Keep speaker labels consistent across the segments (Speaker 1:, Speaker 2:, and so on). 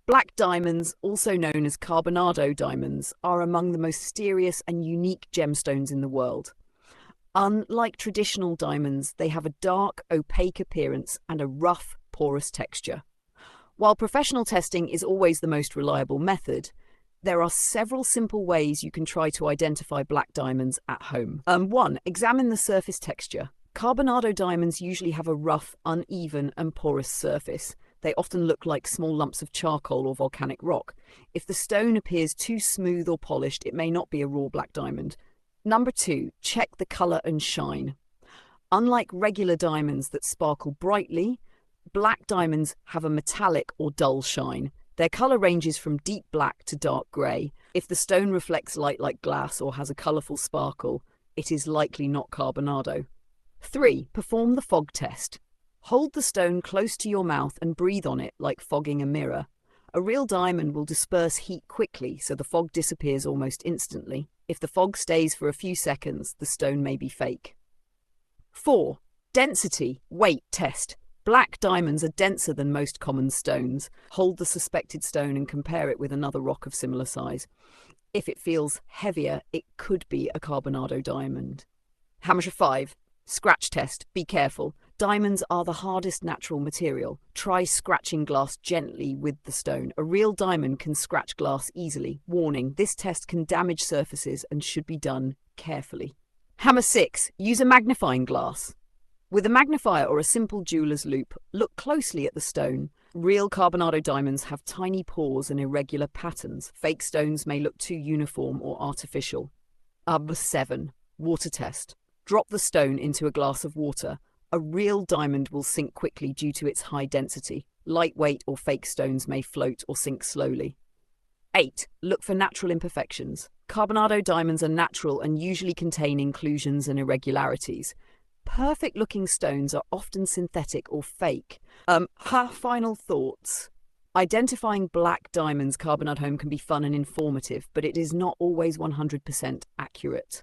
Speaker 1: Black diamonds, also known as Carbonado diamonds, are among the most mysterious and unique gemstones in the world. Unlike traditional diamonds, they have a dark, opaque appearance and a rough, porous texture. While professional testing is always the most reliable method, there are several simple ways you can try to identify black diamonds at home. 1. Examine the surface texture. Carbonado diamonds usually have a rough, uneven, and porous surface. They often look like small lumps of charcoal or volcanic rock. If the stone appears too smooth or polished, it may not be a raw black diamond. Number 2, check the color and shine. Unlike regular diamonds that sparkle brightly, black diamonds have a metallic or dull shine. Their color ranges from deep black to dark gray. If the stone reflects light like glass or has a colorful sparkle, it is likely not Carbonado. 3. Perform the fog test. Hold the stone close to your mouth and breathe on it like fogging a mirror. A real diamond will disperse heat quickly, so the fog disappears almost instantly. If the fog stays for a few seconds, the stone may be fake. 4. Density, weight test. Black diamonds are denser than most common stones. Hold the suspected stone and compare it with another rock of similar size. If it feels heavier, it could be a Carbonado diamond. Hammer 5. Scratch test. Be careful. Diamonds are the hardest natural material. Try scratching glass gently with the stone. A real diamond can scratch glass easily. Warning, this test can damage surfaces and should be done carefully. Hammer 6. Use a magnifying glass. With a magnifier or a simple jeweler's loupe, look closely at the stone. Real Carbonado diamonds have tiny pores and irregular patterns. Fake stones may look too uniform or artificial. Number 7. Water test. Drop the stone into a glass of water. A real diamond will sink quickly due to its high density. Lightweight or fake stones may float or sink slowly. 8. Look for natural imperfections. Carbonado diamonds are natural and usually contain inclusions and irregularities. Perfect-looking stones are often synthetic or fake. Final thoughts. Identifying black diamonds carbonate at home can be fun and informative, but it is not always 100% accurate.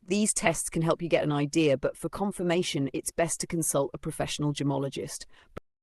Speaker 1: These tests can help you get an idea, but for confirmation, it's best to consult a professional gemologist.